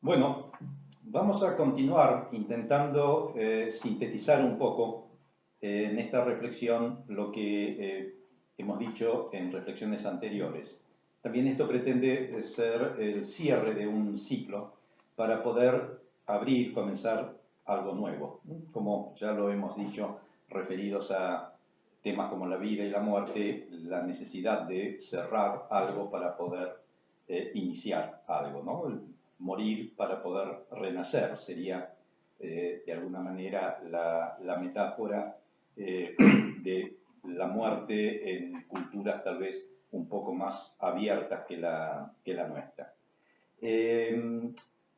Bueno, vamos a continuar intentando sintetizar un poco en esta reflexión lo que hemos dicho en reflexiones anteriores. También esto pretende ser el cierre de un ciclo para poder abrir, comenzar algo nuevo. Como ya lo hemos dicho, referidos a temas como la vida y la muerte, la necesidad de cerrar algo para poder iniciar algo, ¿no? Morir para poder renacer sería de alguna manera la metáfora de la muerte en culturas tal vez un poco más abiertas que la nuestra.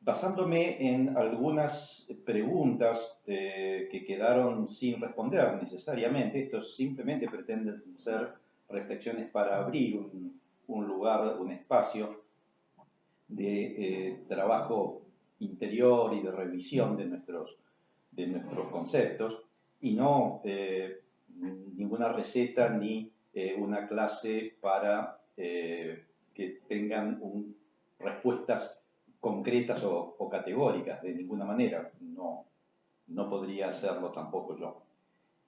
Basándome en algunas preguntas que quedaron sin responder necesariamente, esto simplemente pretende ser reflexiones para abrir un lugar, un espacio de trabajo interior y de revisión de nuestros conceptos y no ninguna receta ni una clase para que tengan respuestas concretas o categóricas, de ninguna manera. No podría hacerlo tampoco yo.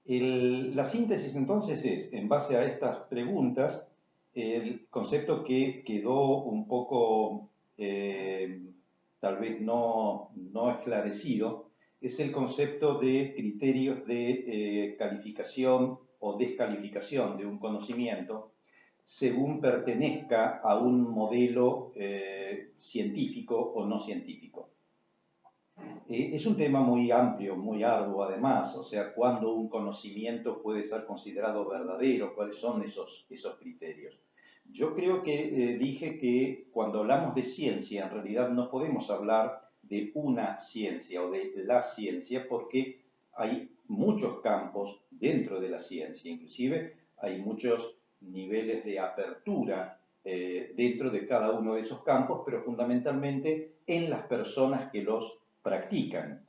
La síntesis entonces es, en base a estas preguntas, el concepto que quedó un poco tal vez no esclarecido es el concepto de criterios de calificación o descalificación de un conocimiento según pertenezca a un modelo científico o no científico. Es un tema muy amplio, muy arduo además, o sea, cuándo un conocimiento puede ser considerado verdadero, cuáles son esos criterios. Yo creo que dije que cuando hablamos de ciencia, en realidad no podemos hablar de una ciencia o de la ciencia porque hay muchos campos dentro de la ciencia, inclusive hay muchos niveles de apertura dentro de cada uno de esos campos, pero fundamentalmente en las personas que los practican.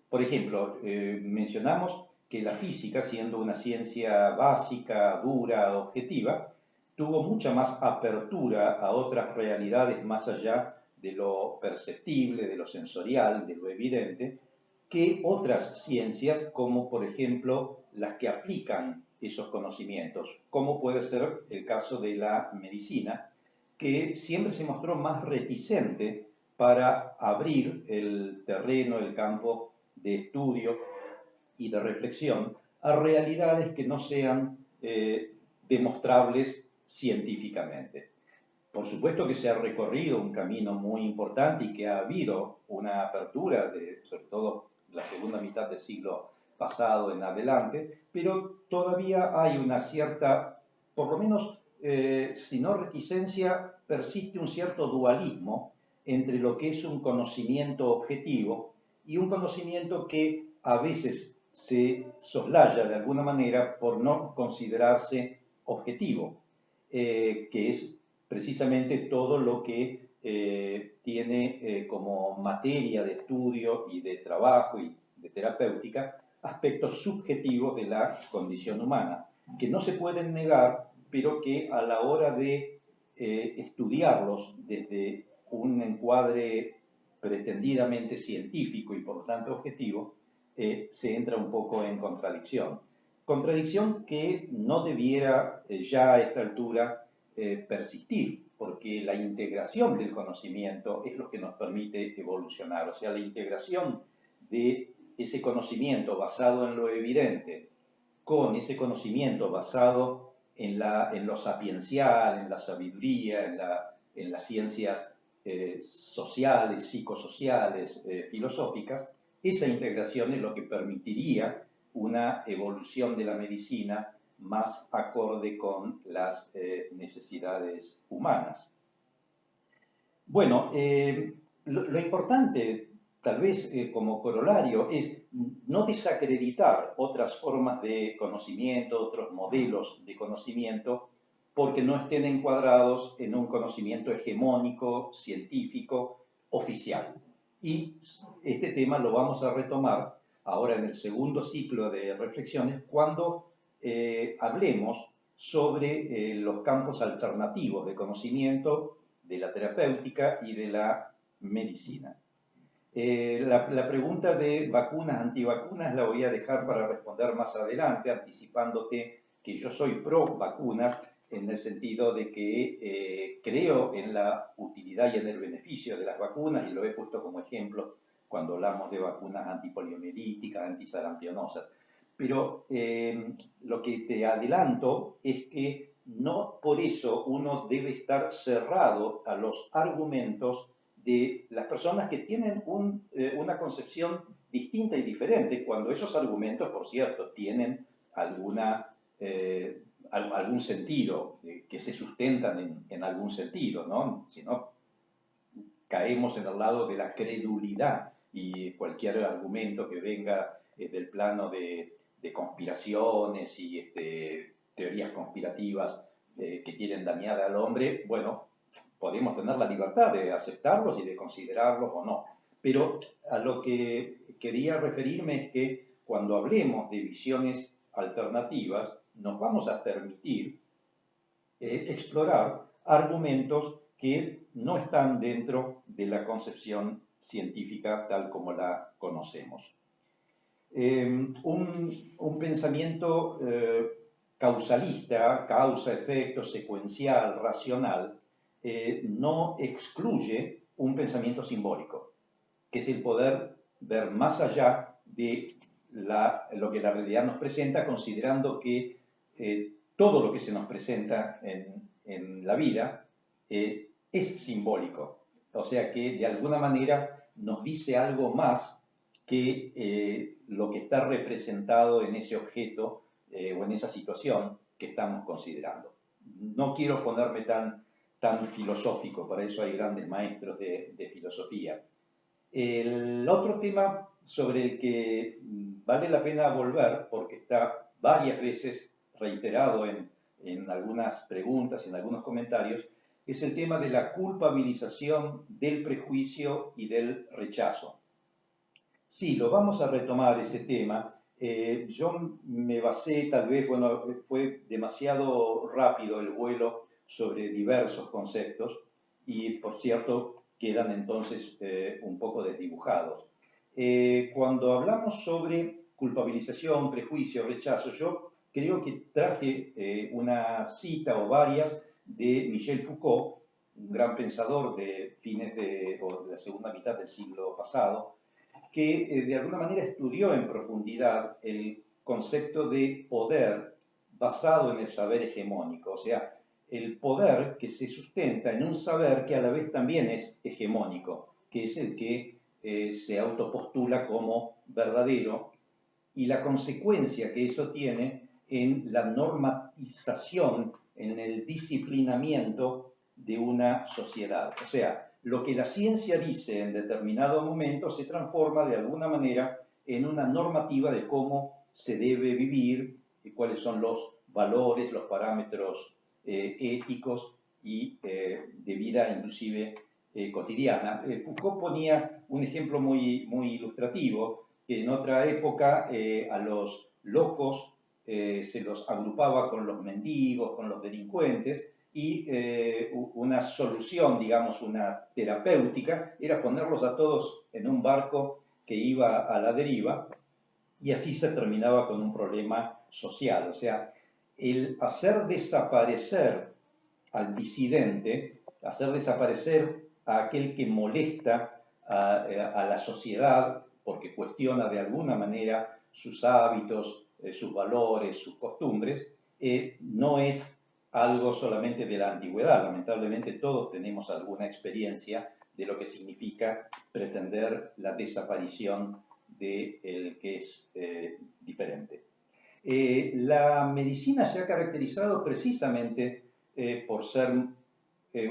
Por ejemplo, mencionamos que la física, siendo una ciencia básica, dura, objetiva, tuvo mucha más apertura a otras realidades más allá de lo perceptible, de lo sensorial, de lo evidente, que otras ciencias como por ejemplo las que aplican esos conocimientos, como puede ser el caso de la medicina, que siempre se mostró más reticente para abrir el terreno, el campo de estudio y de reflexión a realidades que no sean demostrables científicamente. Por supuesto que se ha recorrido un camino muy importante y que ha habido una apertura, sobre todo la segunda mitad del siglo pasado en adelante, pero todavía hay una cierta, por lo menos, si no reticencia, persiste un cierto dualismo entre lo que es un conocimiento objetivo y un conocimiento que a veces se soslaya de alguna manera por no considerarse objetivo, que es precisamente todo lo que tiene como materia de estudio y de trabajo y de terapéutica aspectos subjetivos de la condición humana, que no se pueden negar, pero que a la hora de estudiarlos desde un encuadre pretendidamente científico y por lo tanto objetivo, se entra un poco en contradicción. Contradicción que no debiera ya a esta altura persistir, porque la integración del conocimiento es lo que nos permite evolucionar, o sea, la integración de ese conocimiento basado en lo evidente con ese conocimiento basado en lo sapiencial, en la sabiduría, en las ciencias sociales, psicosociales, filosóficas, esa integración es lo que permitiría una evolución de la medicina más acorde con las necesidades humanas. Bueno, lo importante, tal vez como corolario, es no desacreditar otras formas de conocimiento, otros modelos de conocimiento, porque no estén encuadrados en un conocimiento hegemónico, científico, oficial. Y este tema lo vamos a retomar ahora en el segundo ciclo de reflexiones cuando hablemos sobre los campos alternativos de conocimiento, de la terapéutica y de la medicina. La pregunta de vacunas, antivacunas, la voy a dejar para responder más adelante, anticipándote que yo soy pro vacunas en el sentido de que creo en la utilidad y en el beneficio de las vacunas, y lo he puesto como ejemplo cuando hablamos de vacunas antipoliomielíticas, antisarampionosas. Pero lo que te adelanto es que no por eso uno debe estar cerrado a los argumentos de las personas que tienen una concepción distinta y diferente, cuando esos argumentos, por cierto, tienen algún sentido, que se sustentan en algún sentido, ¿no? Si no, caemos en el lado de la credulidad y cualquier argumento que venga del plano de conspiraciones y teorías conspirativas que quieren dañar al hombre, bueno, podemos tener la libertad de aceptarlos y de considerarlos o no. Pero a lo que quería referirme es que cuando hablemos de visiones alternativas, nos vamos a permitir explorar argumentos que no están dentro de la concepción científica tal como la conocemos. Un pensamiento causalista, causa, efecto, secuencial, racional, no excluye un pensamiento simbólico, que es el poder ver más allá de lo que la realidad nos presenta, considerando que todo lo que se nos presenta en la vida es simbólico. O sea que de alguna manera nos dice algo más que lo que está representado en ese objeto o en esa situación que estamos considerando. No quiero ponerme tan filosófico, para eso hay grandes maestros de filosofía. El otro tema sobre el que vale la pena volver, porque está varias veces reiterado en algunas preguntas, en algunos comentarios, es el tema de la culpabilización del prejuicio y del rechazo. Sí, lo vamos a retomar ese tema. Yo me basé, tal vez, bueno, fue demasiado rápido el vuelo sobre diversos conceptos y, por cierto, quedan entonces un poco desdibujados. Cuando hablamos sobre culpabilización, prejuicio, rechazo, yo creo que traje una cita o varias de Michel Foucault, un gran pensador de fines de la segunda mitad del siglo pasado, que de alguna manera estudió en profundidad el concepto de poder basado en el saber hegemónico, o sea, el poder que se sustenta en un saber que a la vez también es hegemónico, que es el que se autopostula como verdadero, y la consecuencia que eso tiene en la normatización, en el disciplinamiento de una sociedad. O sea, lo que la ciencia dice en determinado momento se transforma de alguna manera en una normativa de cómo se debe vivir y cuáles son los valores, los parámetros éticos y de vida inclusive cotidiana. Foucault ponía un ejemplo muy ilustrativo, que en otra época a los locos se los agrupaba con los mendigos, con los delincuentes, y una solución, digamos, una terapéutica, era ponerlos a todos en un barco que iba a la deriva, y así se terminaba con un problema social. O sea, el hacer desaparecer al disidente, hacer desaparecer a aquel que molesta a la sociedad porque cuestiona de alguna manera sus hábitos, sus valores, sus costumbres, no es algo solamente de la antigüedad. Lamentablemente todos tenemos alguna experiencia de lo que significa pretender la desaparición del que es diferente. La medicina se ha caracterizado precisamente por ser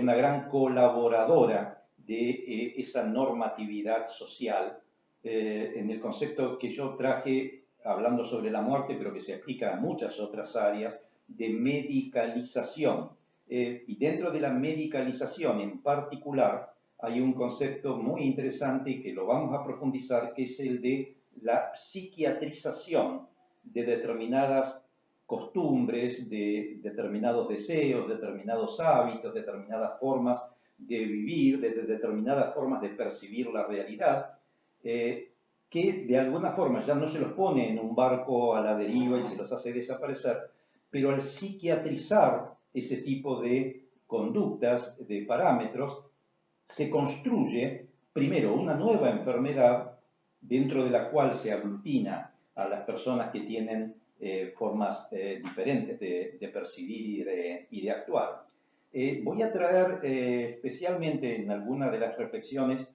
una gran colaboradora de esa normatividad social, en el concepto que yo traje hablando sobre la muerte, pero que se aplica a muchas otras áreas, de medicalización. Y dentro de la medicalización en particular hay un concepto muy interesante y que lo vamos a profundizar, que es el de la psiquiatrización de determinadas costumbres, de determinados deseos, determinados hábitos, determinadas formas de vivir, de determinadas formas de percibir la realidad, que de alguna forma ya no se los pone en un barco a la deriva y se los hace desaparecer, pero al psiquiatrizar ese tipo de conductas, de parámetros, se construye primero una nueva enfermedad dentro de la cual se aglutina a las personas que tienen formas diferentes de percibir y de actuar. Voy a traer especialmente en alguna de las reflexiones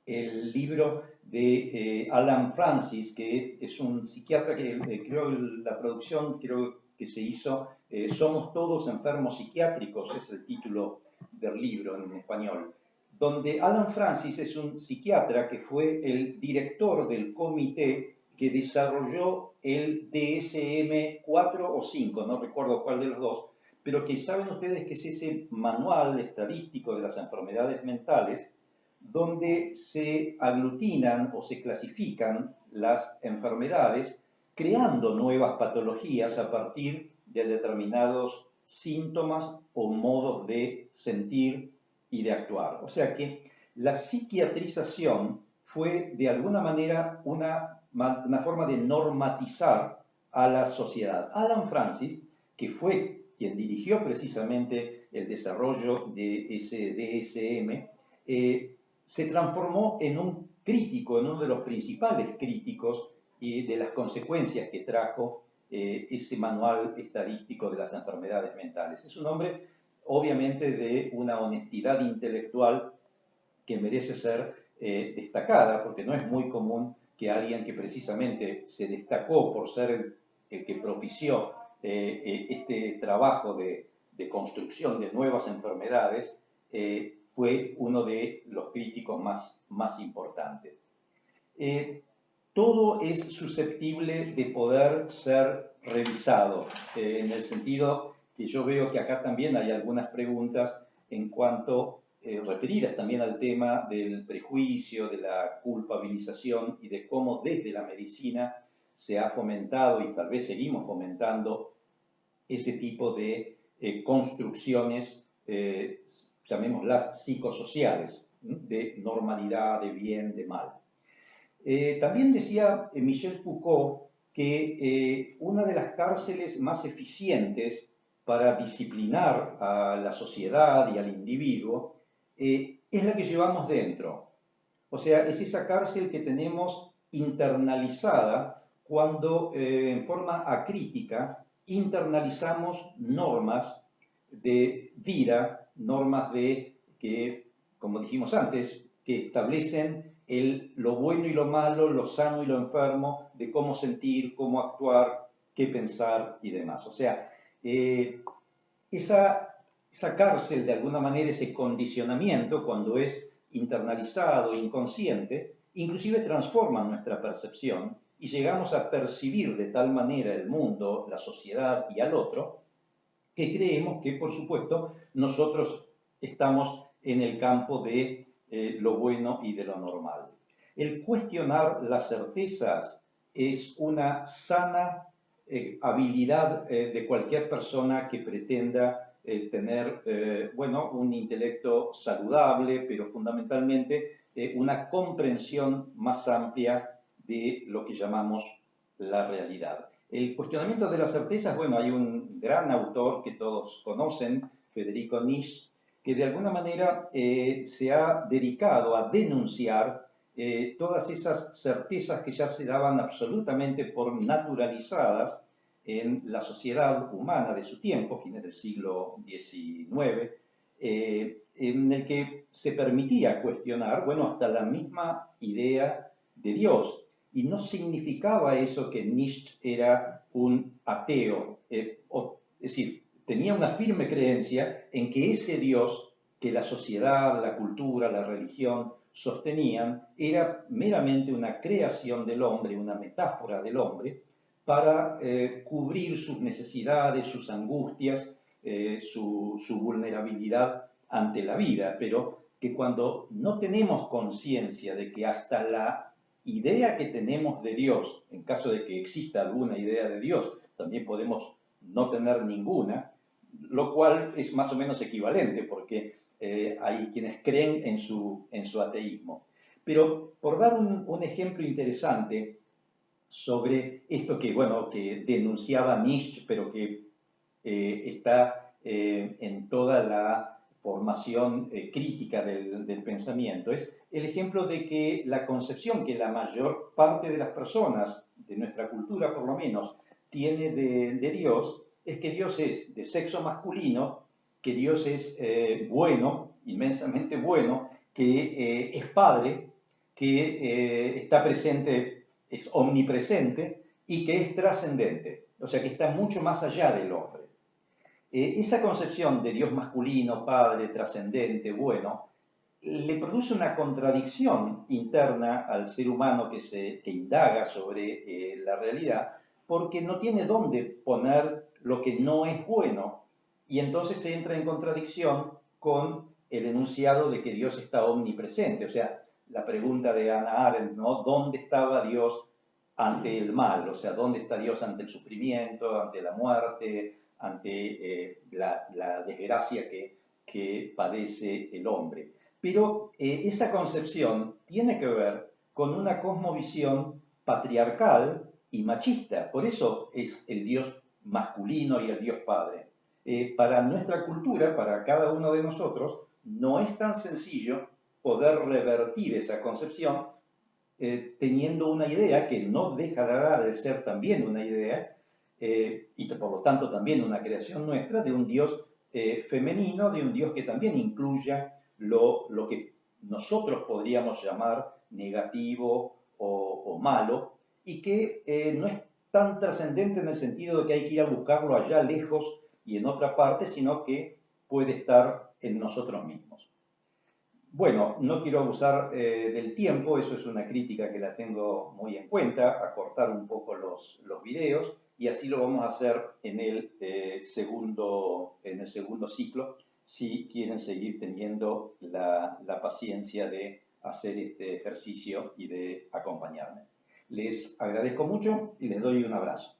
el libro de Alan Francis, que es un psiquiatra que creo la producción creo que se hizo Somos todos enfermos psiquiátricos, es el título del libro en español, donde Alan Francis es un psiquiatra que fue el director del comité que desarrolló el DSM-4 o 5, no recuerdo cuál de los dos, pero que saben ustedes que es ese manual estadístico de las enfermedades mentales donde se aglutinan o se clasifican las enfermedades, creando nuevas patologías a partir de determinados síntomas o modos de sentir y de actuar. O sea que la psiquiatrización fue de alguna manera una forma de normatizar a la sociedad. Alan Francis, que fue quien dirigió precisamente el desarrollo de ese DSM, se transformó en un crítico, en uno de los principales críticos de las consecuencias que trajo ese manual estadístico de las enfermedades mentales. Es un hombre, obviamente, de una honestidad intelectual que merece ser destacada, porque no es muy común que alguien que precisamente se destacó por ser el que propició este trabajo de construcción de nuevas enfermedades, fue uno de los críticos más importantes. Todo es susceptible de poder ser revisado, en el sentido que yo veo que acá también hay algunas preguntas en cuanto referidas también al tema del prejuicio, de la culpabilización y de cómo desde la medicina se ha fomentado y tal vez seguimos fomentando ese tipo de construcciones, llamémoslas psicosociales, de normalidad, de bien, de mal. También decía Michel Foucault que una de las cárceles más eficientes para disciplinar a la sociedad y al individuo es la que llevamos dentro. O sea, es esa cárcel que tenemos internalizada cuando en forma acrítica internalizamos normas de vida, normas que, como dijimos antes, que establecen lo bueno y lo malo, lo sano y lo enfermo, de cómo sentir, cómo actuar, qué pensar y demás. O sea, esa cárcel, de alguna manera, ese condicionamiento, cuando es internalizado, inconsciente, inclusive transforma nuestra percepción y llegamos a percibir de tal manera el mundo, la sociedad y al otro, que creemos que, por supuesto, nosotros estamos en el campo de lo bueno y de lo normal. El cuestionar las certezas es una sana habilidad de cualquier persona que pretenda tener, bueno, un intelecto saludable, pero fundamentalmente una comprensión más amplia de lo que llamamos la realidad. El cuestionamiento de las certezas, bueno, hay un gran autor que todos conocen, Federico Nietzsche, que de alguna manera se ha dedicado a denunciar todas esas certezas que ya se daban absolutamente por naturalizadas en la sociedad humana de su tiempo, fines del siglo XIX, en el que se permitía cuestionar, bueno, hasta la misma idea de Dios. Y no significaba eso que Nietzsche era un ateo, es decir, tenía una firme creencia en que ese Dios que la sociedad, la cultura, la religión sostenían era meramente una creación del hombre, una metáfora del hombre, para cubrir sus necesidades, sus angustias, su vulnerabilidad ante la vida, pero que cuando no tenemos conciencia de que hasta la idea que tenemos de Dios, en caso de que exista alguna idea de Dios, también podemos no tener ninguna, lo cual es más o menos equivalente, porque hay quienes creen en su ateísmo. Pero por dar un ejemplo interesante sobre esto que, bueno, que denunciaba Nietzsche, pero que está en toda la formación crítica del pensamiento, es el ejemplo de que la concepción que la mayor parte de las personas, de nuestra cultura por lo menos, tiene de Dios, es que Dios es de sexo masculino, que Dios es bueno, inmensamente bueno, que es padre, que está presente, es omnipresente y que es trascendente, o sea que está mucho más allá del hombre. Esa concepción de Dios masculino, padre, trascendente, bueno, le produce una contradicción interna al ser humano que indaga sobre la realidad, porque no tiene dónde poner lo que no es bueno, y entonces se entra en contradicción con el enunciado de que Dios está omnipresente. O sea, la pregunta de Hannah Arendt, ¿no? ¿Dónde estaba Dios ante el mal? O sea, ¿dónde está Dios ante el sufrimiento, ante la muerte, ante la desgracia que padece el hombre? Pero esa concepción tiene que ver con una cosmovisión patriarcal y machista. Por eso es el Dios masculino y el Dios padre. Para nuestra cultura, para cada uno de nosotros, no es tan sencillo poder revertir esa concepción teniendo una idea que no dejará de ser también una idea y por lo tanto también una creación nuestra de un Dios femenino, de un Dios que también incluya lo que nosotros podríamos llamar negativo o malo y que no es tan trascendente en el sentido de que hay que ir a buscarlo allá lejos y en otra parte, sino que puede estar en nosotros mismos. Bueno, no quiero abusar del tiempo, eso es una crítica que la tengo muy en cuenta, acortar un poco los videos y así lo vamos a hacer en el segundo ciclo si quieren seguir teniendo la paciencia de hacer este ejercicio y de acompañarme. Les agradezco mucho y les doy un abrazo.